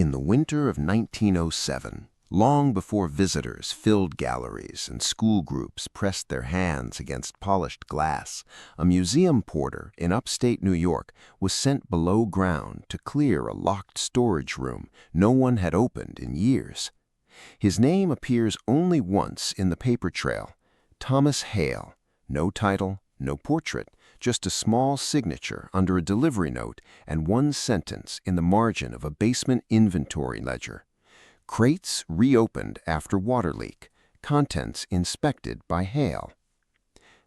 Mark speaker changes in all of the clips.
Speaker 1: In the winter of 1907, long before visitors filled galleries and school groups pressed their hands against polished glass, a museum porter in upstate New York was sent below ground to clear a locked storage room no one had opened in years. His name appears only once in the paper trail: Thomas Hale. No title, no portrait, just a small signature under a delivery note and one sentence in the margin of a basement inventory ledger. Crates reopened after water leak, contents inspected by Hale.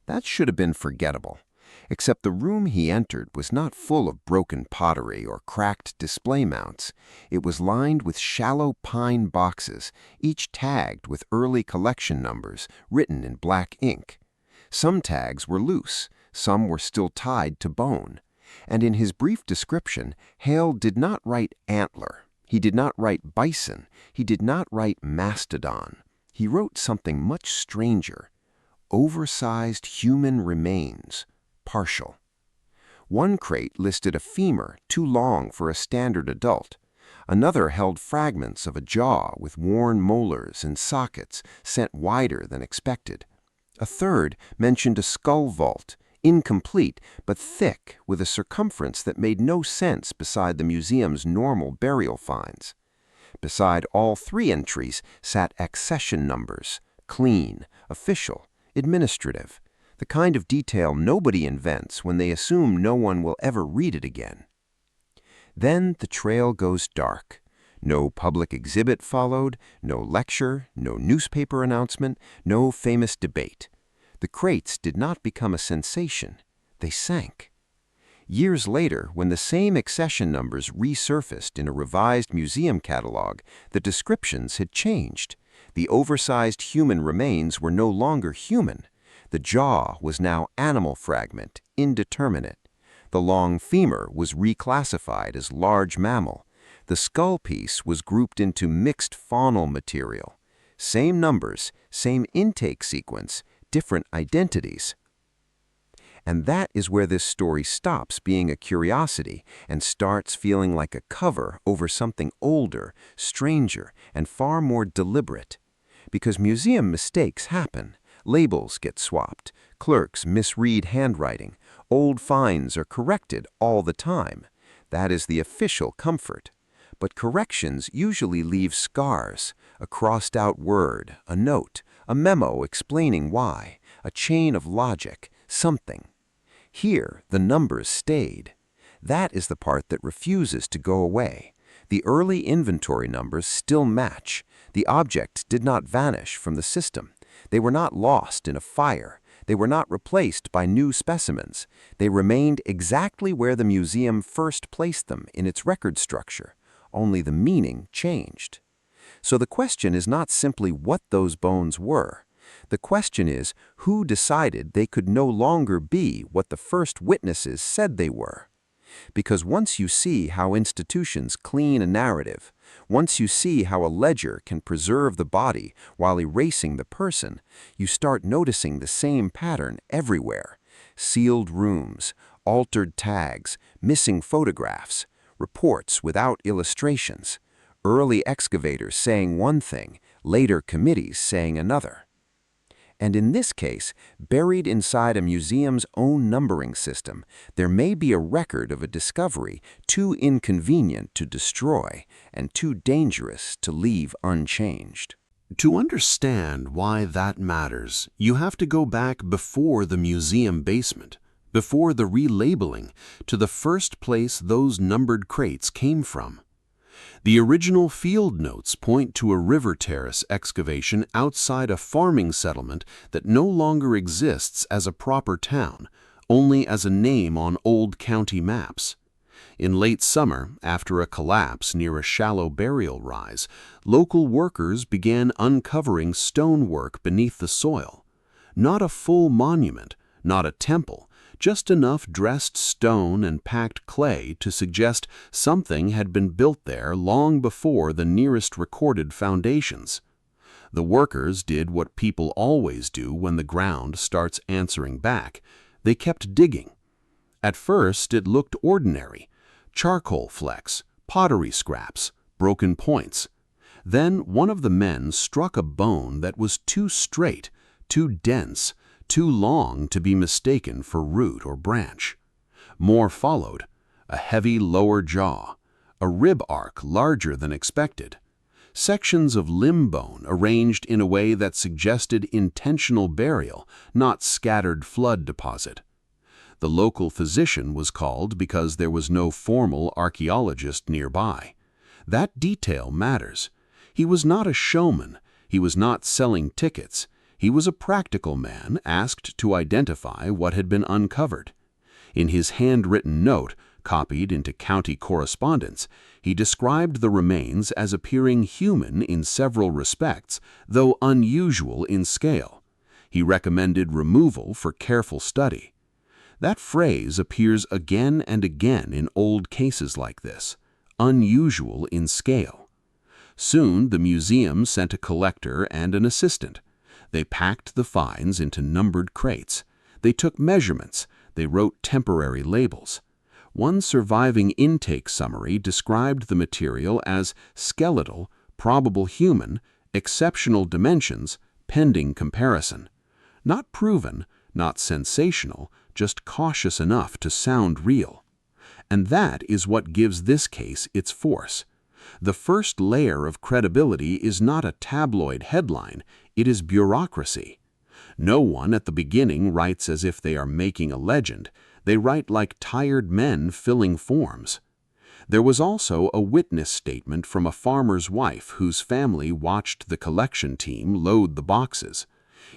Speaker 1: That should have been forgettable, except the room he entered was not full of broken pottery or cracked display mounts. It was lined with shallow pine boxes, each tagged with early collection numbers written in black ink. Some tags were loose, some were still tied to bone. And in his brief description, Hale did not write antler. He did not write bison. He did not write mastodon. He wrote something much stranger: oversized human remains, partial. One crate listed a femur too long for a standard adult. Another held fragments of a jaw with worn molars and sockets sent wider than expected. A third mentioned a skull vault, incomplete but thick, with a circumference that made no sense beside the museum's normal burial finds. Beside all three entries sat accession numbers: clean, official, administrative, the kind of detail nobody invents when they assume no one will ever read it again. Then the trail goes dark. No public exhibit followed, no lecture, no newspaper announcement, no famous debate. The crates did not become a sensation. They sank. Years later, when the same accession numbers resurfaced in a revised museum catalog, the descriptions had changed. The oversized human remains were no longer human. The jaw was now animal fragment, indeterminate. The long femur was reclassified as large mammal. The skull piece was grouped into mixed faunal material. Same numbers, same intake sequence, different identities. And that is where this story stops being a curiosity and starts feeling like a cover over something older, stranger, and far more deliberate. Because museum mistakes happen. Labels get swapped. Clerks misread handwriting. Old finds are corrected all the time. That is the official comfort. But corrections usually leave scars: a crossed-out word, a note, a memo explaining why, a chain of logic, something. Here, the numbers stayed. That is the part that refuses to go away. The early inventory numbers still match. The objects did not vanish from the system. They were not lost in a fire. They were not replaced by new specimens. They remained exactly where the museum first placed them in its record structure. Only the meaning changed. So the question is not simply what those bones were. The question is, who decided they could no longer be what the first witnesses said they were? Because once you see how institutions clean a narrative, once you see how a ledger can preserve the body while erasing the person, you start noticing the same pattern everywhere: sealed rooms, altered tags, missing photographs, reports without illustrations, early excavators saying one thing, later committees saying another. And in this case, buried inside a museum's own numbering system, there may be a record of a discovery too inconvenient to destroy and too dangerous to leave unchanged.
Speaker 2: To understand why that matters, you have to go back before the museum basement, before the relabeling, to the first place those numbered crates came from. The original field notes point to a river terrace excavation outside a farming settlement that no longer exists as a proper town, only as a name on old county maps. In late summer, after a collapse near a shallow burial rise, local workers began uncovering stonework beneath the soil. Not a full monument, not a temple, just enough dressed stone and packed clay to suggest something had been built there long before the nearest recorded foundations. The workers did what people always do when the ground starts answering back. They kept digging. At first, it looked ordinary: charcoal flecks, pottery scraps, broken points. Then one of the men struck a bone that was too straight, too dense, too long to be mistaken for root or branch. More followed, a heavy lower jaw, a rib arc larger than expected, sections of limb bone arranged in a way that suggested intentional burial, not scattered flood deposit. The local physician was called because there was no formal archaeologist nearby. That detail matters. He was not a showman. He was not selling tickets. He was a practical man asked to identify what had been uncovered. In his handwritten note, copied into county correspondence, he described the remains as appearing human in several respects, though unusual in scale. He recommended removal for careful study. That phrase appears again and again in old cases like this, unusual in scale. Soon the museum sent a collector and an assistant. They packed the finds into numbered crates. They took measurements. They wrote temporary labels. One surviving intake summary described the material as skeletal, probable human, exceptional dimensions, pending comparison. Not proven, not sensational, just cautious enough to sound real. And that is what gives this case its force. The first layer of credibility is not a tabloid headline, it is bureaucracy. No one at the beginning writes as if they are making a legend. They write like tired men filling forms. There was also a witness statement from a farmer's wife whose family watched the collection team load the boxes.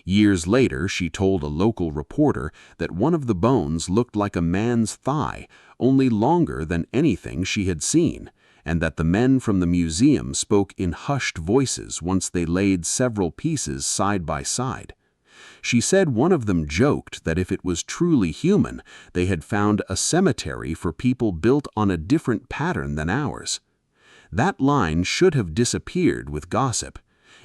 Speaker 2: Years later, she told a local reporter that one of the bones looked like a man's thigh, only longer than anything she had seen, and that the men from the museum spoke in hushed voices once they laid several pieces side by side. She said one of them joked that if it was truly human, they had found a cemetery for people built on a different pattern than ours. That line should have disappeared with gossip.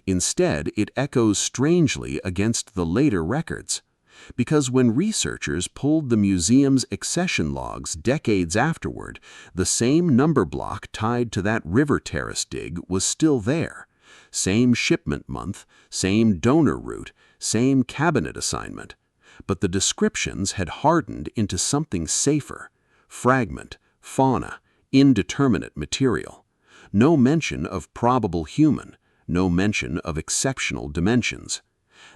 Speaker 2: Instead, it echoes strangely against the later records. Because when researchers pulled the museum's accession logs decades afterward, the same number block tied to that river terrace dig was still there. Same shipment month, same donor route, same cabinet assignment. But the descriptions had hardened into something safer: fragment, fauna, indeterminate material. No mention of probable human, no mention of exceptional dimensions.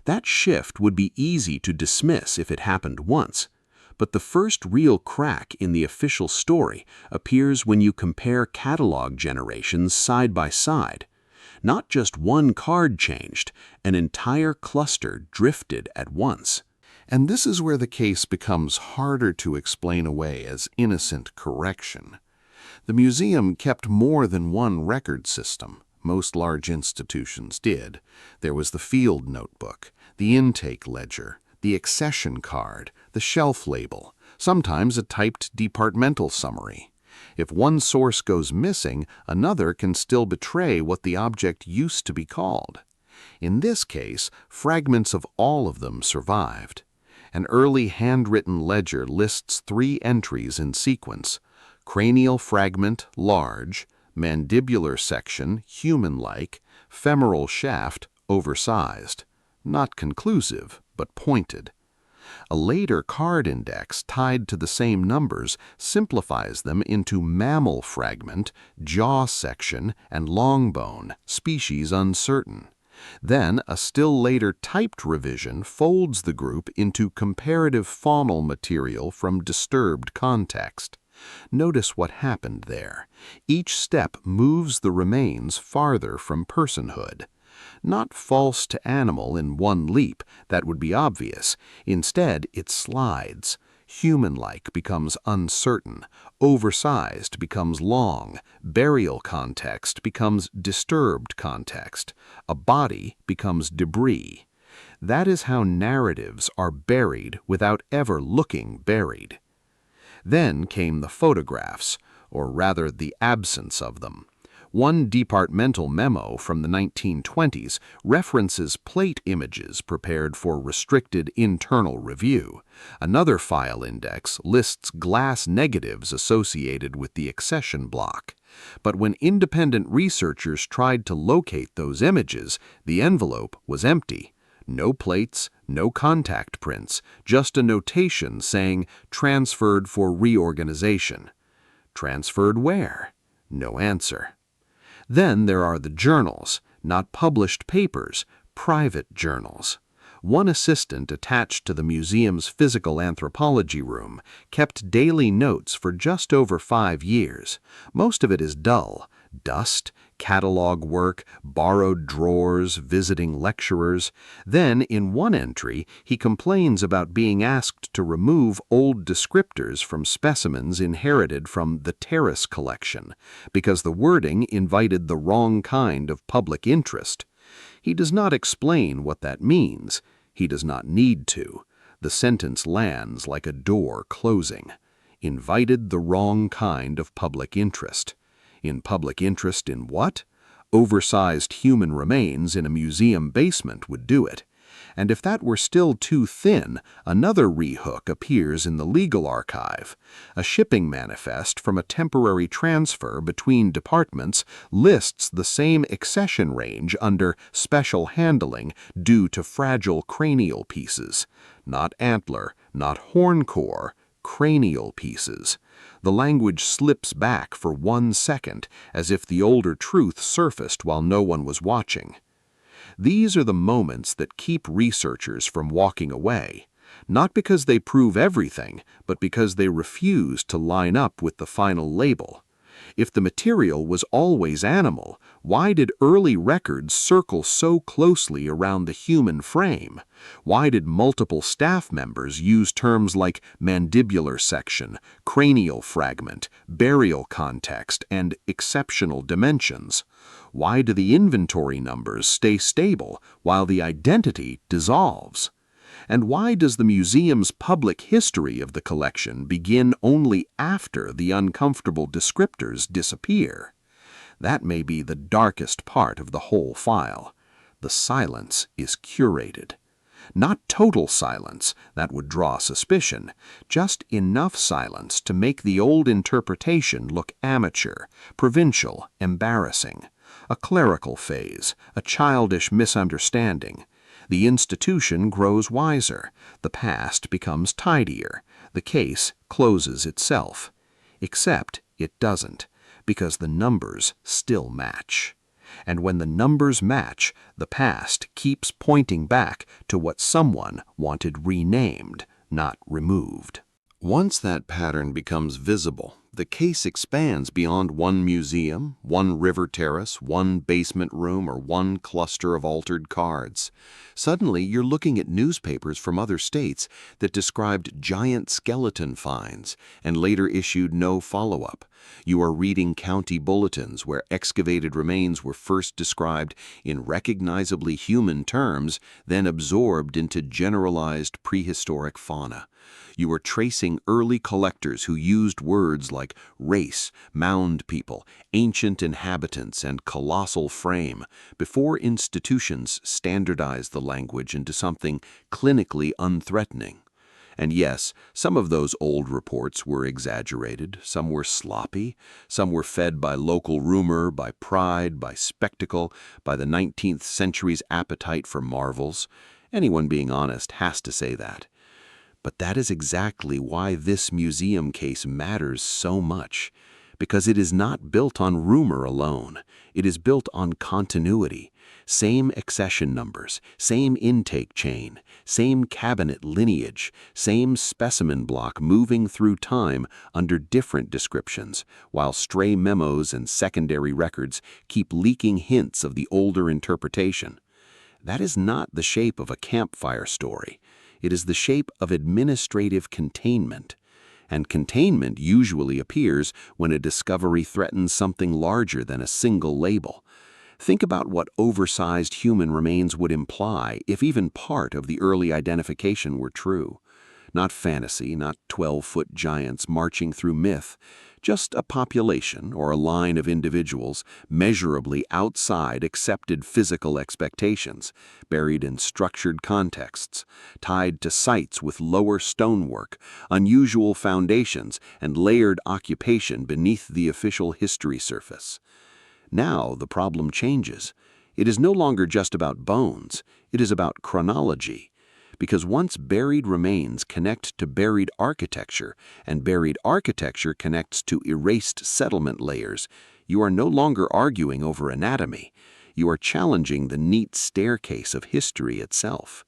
Speaker 2: That shift would be easy to dismiss if it happened once, but the first real crack in the official story appears when you compare catalog generations side by side. Not just one card changed, an entire cluster drifted at once.
Speaker 3: And this is where the case becomes harder to explain away as innocent correction. The museum kept more than one record system. Most large institutions did. There was the field notebook, the intake ledger, the accession card, the shelf label, sometimes a typed departmental summary. If one source goes missing, another can still betray what the object used to be called. In this case, fragments of all of them survived. An early handwritten ledger lists 3 entries in sequence: cranial fragment, large; mandibular section, human-like; femoral shaft, oversized. Not conclusive, but pointed. A later card index tied to the same numbers simplifies them into mammal fragment, jaw section, and long bone, species uncertain. Then a still later typed revision folds the group into comparative faunal material from disturbed context. Notice what happened there. Each step moves the remains farther from personhood. Not false to animal in one leap, that would be obvious. Instead, it slides. Human-like becomes uncertain. Oversized becomes long. Burial context becomes disturbed context. A body becomes debris. That is how narratives are buried without ever looking buried. Then came the photographs, or rather the absence of them. One departmental memo from the 1920s references plate images prepared for restricted internal review. Another file index lists glass negatives associated with the accession block. But when independent researchers tried to locate those images, the envelope was empty. No plates, no contact prints, just a notation saying transferred for reorganization. Transferred where? No answer. Then there are the journals, not published papers, private journals. One assistant attached to the museum's physical anthropology room kept daily notes for just over 5 years. Most of it is dull. Dust, catalog work, borrowed drawers, visiting lecturers. Then, in one entry, he complains about being asked to remove old descriptors from specimens inherited from the Terrace collection, because the wording invited the wrong kind of public interest. He does not explain what that means. He does not need to. The sentence lands like a door closing. Invited the wrong kind of public interest. In public interest in what? Oversized human remains in a museum basement would do it. And if that were still too thin, another rehook appears in the legal archive. A shipping manifest from a temporary transfer between departments lists the same accession range under special handling due to fragile cranial pieces. Not antler, not horn core, cranial pieces. The language slips back for 1 second, as if the older truth surfaced while no one was watching. These are the moments that keep researchers from walking away, not because they prove everything, but because they refuse to line up with the final label. If the material was always animal, why did early records circle so closely around the human frame? Why did multiple staff members use terms like mandibular section, cranial fragment, burial context, and exceptional dimensions? Why do the inventory numbers stay stable while the identity dissolves? And why does the museum's public history of the collection begin only after the uncomfortable descriptors disappear? That may be the darkest part of the whole file. The silence is curated. Not total silence, that would draw suspicion, just enough silence to make the old interpretation look amateur, provincial, embarrassing. A clerical phase, a childish misunderstanding. The institution grows wiser, the past becomes tidier, the case closes itself. Except it doesn't, because the numbers still match. And when the numbers match, the past keeps pointing back to what someone wanted renamed, not removed.
Speaker 2: Once that pattern becomes visible, the case expands beyond one museum, one river terrace, one basement room, or one cluster of altered cards. Suddenly, you're looking at newspapers from other states that described giant skeleton finds and later issued no follow-up. You are reading county bulletins where excavated remains were first described in recognizably human terms, then absorbed into generalized prehistoric fauna. You are tracing early collectors who used words like race, mound people, ancient inhabitants, and colossal frame before institutions standardized the language into something clinically unthreatening. And yes, some of those old reports were exaggerated, some were sloppy, some were fed by local rumor, by pride, by spectacle, by the 19th century's appetite for marvels. Anyone being honest has to say that. But that is exactly why this museum case matters so much, because it is not built on rumor alone. It is built on continuity. Same accession numbers, same intake chain, same cabinet lineage, same specimen block moving through time under different descriptions, while stray memos and secondary records keep leaking hints of the older interpretation. That is not the shape of a campfire story. It is the shape of administrative containment. And containment usually appears when a discovery threatens something larger than a single label. Think about what oversized human remains would imply if even part of the early identification were true. Not fantasy, not 12-foot giants marching through myth, just a population or a line of individuals measurably outside accepted physical expectations, buried in structured contexts, tied to sites with lower stonework, unusual foundations, and layered occupation beneath the official history surface. Now the problem changes. It is no longer just about bones, it is about chronology. Because once buried remains connect to buried architecture, and buried architecture connects to erased settlement layers, you are no longer arguing over anatomy. You are challenging the neat staircase of history itself.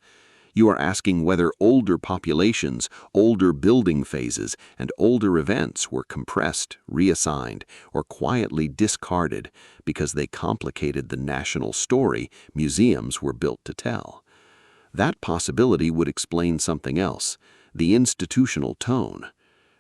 Speaker 2: You are asking whether older populations, older building phases, and older events were compressed, reassigned, or quietly discarded because they complicated the national story museums were built to tell. That possibility would explain something else, the institutional tone.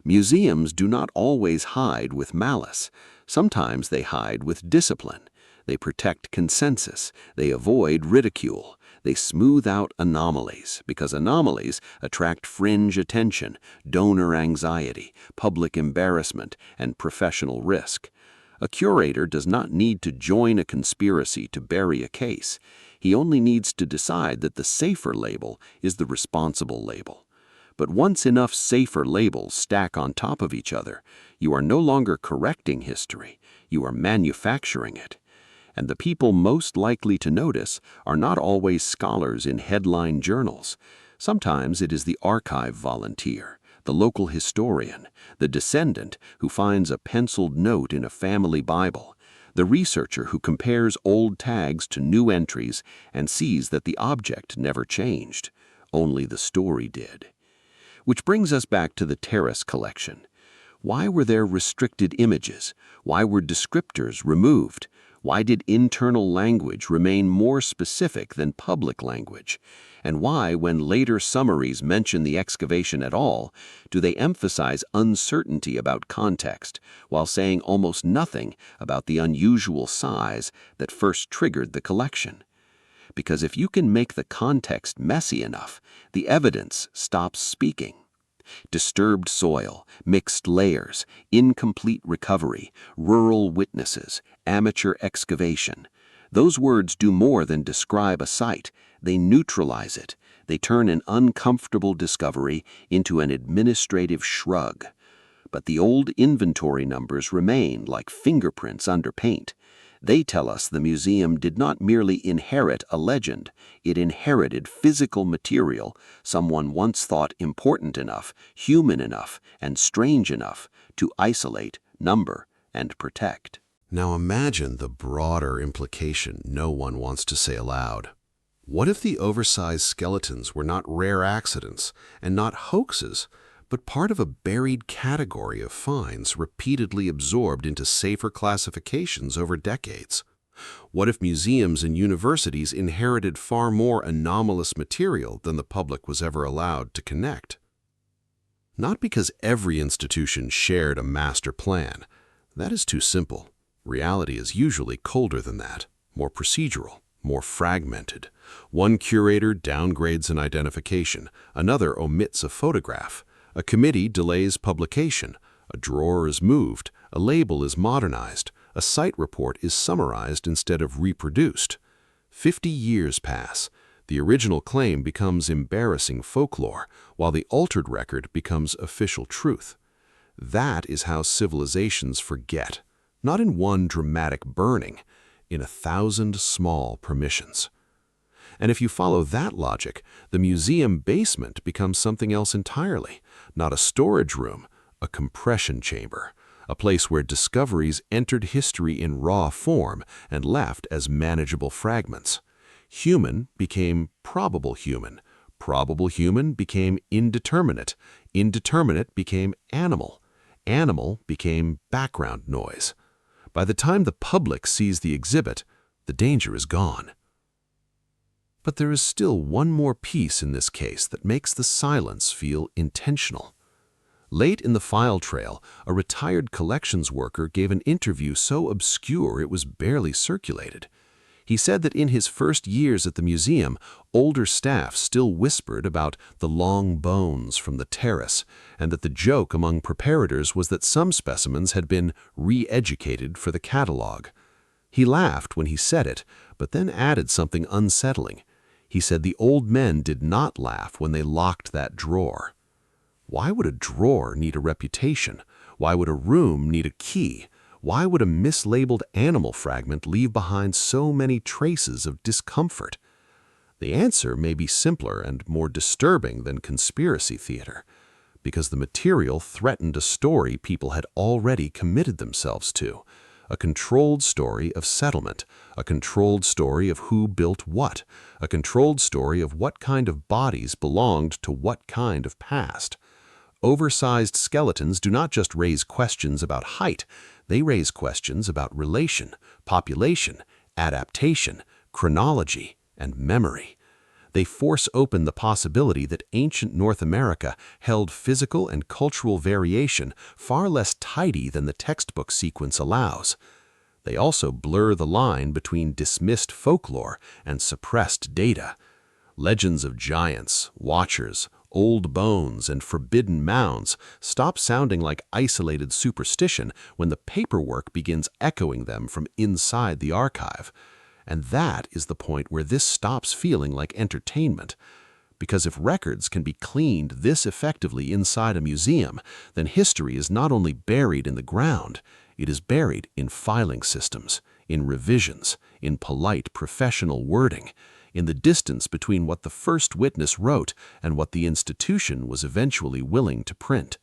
Speaker 2: Museums do not always hide with malice. Sometimes they hide with discipline. They protect consensus. They avoid ridicule. They smooth out anomalies, because anomalies attract fringe attention, donor anxiety, public embarrassment, and professional risk. A curator does not need to join a conspiracy to bury a case. He only needs to decide that the safer label is the responsible label. But once enough safer labels stack on top of each other, you are no longer correcting history, you are manufacturing it. And the people most likely to notice are not always scholars in headline journals. Sometimes it is the archive volunteer, the local historian, the descendant who finds a penciled note in a family Bible, the researcher who compares old tags to new entries and sees that the object never changed, only the story did. Which brings us back to the Terrace collection. Why were there restricted images? Why were descriptors removed? Why did internal language remain more specific than public language? And why, when later summaries mention the excavation at all, do they emphasize uncertainty about context, while saying almost nothing about the unusual size that first triggered the collection? Because if you can make the context messy enough, the evidence stops speaking. Disturbed soil, mixed layers, incomplete recovery, rural witnesses, amateur excavation. Those words do more than describe a site. They neutralize it. They turn an uncomfortable discovery into an administrative shrug. But the old inventory numbers remain like fingerprints under paint. They tell us the museum did not merely inherit a legend, it inherited physical material someone once thought important enough, human enough, and strange enough to isolate, number, and protect.
Speaker 4: Now imagine the broader implication no one wants to say aloud. What if the oversized skeletons were not rare accidents and not hoaxes, but part of a buried category of finds repeatedly absorbed into safer classifications over decades? What if museums and universities inherited far more anomalous material than the public was ever allowed to connect? Not because every institution shared a master plan. That is too simple. Reality is usually colder than that, more procedural, more fragmented. One curator downgrades an identification, another omits a photograph. A committee delays publication, a drawer is moved, a label is modernized, a site report is summarized instead of reproduced. 50 years pass. The original claim becomes embarrassing folklore, while the altered record becomes official truth. That is how civilizations forget, not in one dramatic burning, in 1,000 small permissions. And if you follow that logic, the museum basement becomes something else entirely, not a storage room, a compression chamber, a place where discoveries entered history in raw form and left as manageable fragments. Human became probable human became indeterminate became animal became background noise. By the time the public sees the exhibit, the danger is gone. But there is still one more piece in this case that makes the silence feel intentional. Late in the file trail, a retired collections worker gave an interview so obscure it was barely circulated.
Speaker 2: He said that in his first years at the museum, older staff still whispered about the long bones from the terrace, and that the joke among preparators was that some specimens had been re-educated for the catalog. He laughed when he said it, but then added something unsettling. He said the old men did not laugh when they locked that drawer. Why would a drawer need a reputation? Why would a room need a key? Why would a mislabeled animal fragment leave behind so many traces of discomfort? The answer may be simpler and more disturbing than conspiracy theater, because the material threatened a story people had already committed themselves to, a controlled story of settlement, a controlled story of who built what, a controlled story of what kind of bodies belonged to what kind of past. Oversized skeletons do not just raise questions about height, they raise questions about relation, population, adaptation, chronology, and memory. They force open the possibility that ancient North America held physical and cultural variation far less tidy than the textbook sequence allows. They also blur the line between dismissed folklore and suppressed data. Legends of giants, watchers, old bones, and forbidden mounds stop sounding like isolated superstition when the paperwork begins echoing them from inside the archive. And that is the point where this stops feeling like entertainment. Because if records can be cleaned this effectively inside a museum, then history is not only buried in the ground, it is buried in filing systems, in revisions, in polite professional wording, in the distance between what the first witness wrote and what the institution was eventually willing to print.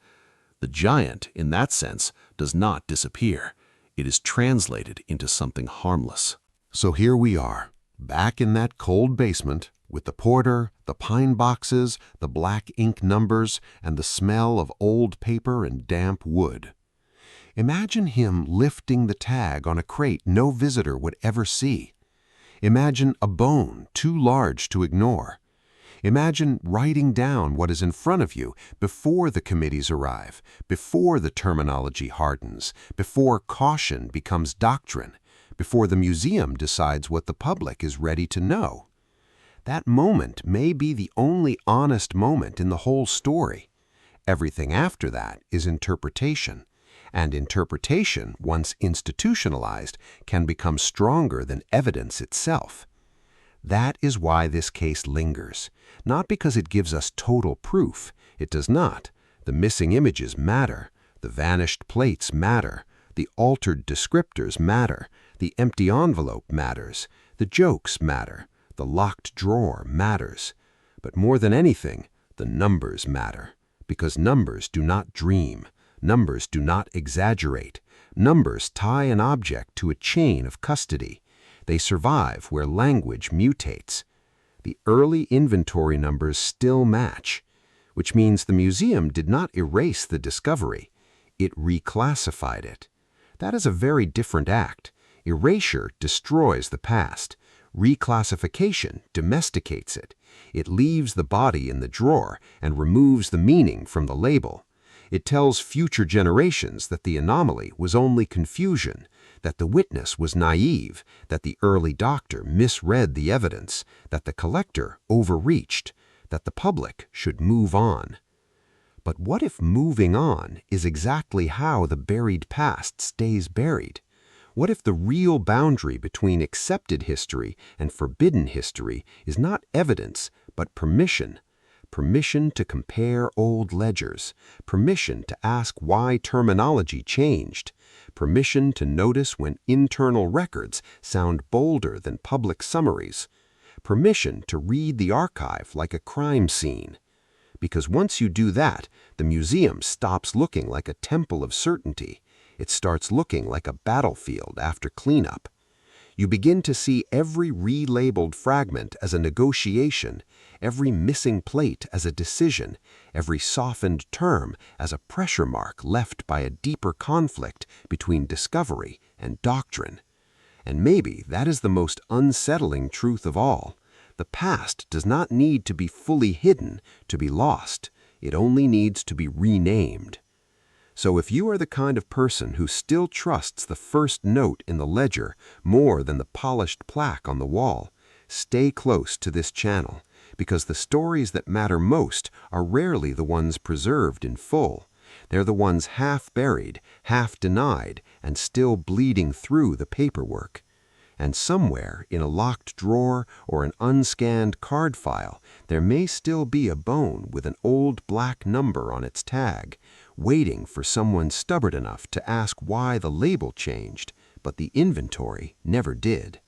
Speaker 2: The giant, in that sense, does not disappear. It is translated into something harmless.
Speaker 1: So here we are, back in that cold basement, with the porter, the pine boxes, the black ink numbers, and the smell of old paper and damp wood. Imagine him lifting the tag on a crate no visitor would ever see. Imagine a bone too large to ignore. Imagine writing down what is in front of you before the committees arrive, before the terminology hardens, before caution becomes doctrine, before the museum decides what the public is ready to know. That moment may be the only honest moment in the whole story. Everything after that is interpretation. And interpretation, once institutionalized, can become stronger than evidence itself. That is why this case lingers, not because it gives us total proof. It does not. The missing images matter. The vanished plates matter. The altered descriptors matter. The empty envelope matters. The jokes matter. The locked drawer matters. But more than anything, the numbers matter, because numbers do not dream. Numbers do not exaggerate. Numbers tie an object to a chain of custody. They survive where language mutates. The early inventory numbers still match, which means the museum did not erase the discovery. It reclassified it. That is a very different act. Erasure destroys the past. Reclassification domesticates it. It leaves the body in the drawer and removes the meaning from the label. It tells future generations that the anomaly was only confusion, that the witness was naive, that the early doctor misread the evidence, that the collector overreached, that the public should move on. But what if moving on is exactly how the buried past stays buried? What if the real boundary between accepted history and forbidden history is not evidence, but permission? Permission to compare old ledgers, permission to ask why terminology changed, permission to notice when internal records sound bolder than public summaries, permission to read the archive like a crime scene. Because once you do that, the museum stops looking like a temple of certainty. It starts looking like a battlefield after cleanup. You begin to see every relabeled fragment as a negotiation, every missing plate as a decision, every softened term as a pressure mark left by a deeper conflict between discovery and doctrine. And maybe that is the most unsettling truth of all. The past does not need to be fully hidden to be lost. It only needs to be renamed. So if you are the kind of person who still trusts the first note in the ledger more than the polished plaque on the wall, stay close to this channel, because the stories that matter most are rarely the ones preserved in full. They're the ones half buried, half denied, and still bleeding through the paperwork. And somewhere in a locked drawer or an unscanned card file, there may still be a bone with an old black number on its tag, waiting for someone stubborn enough to ask why the label changed, but the inventory never did.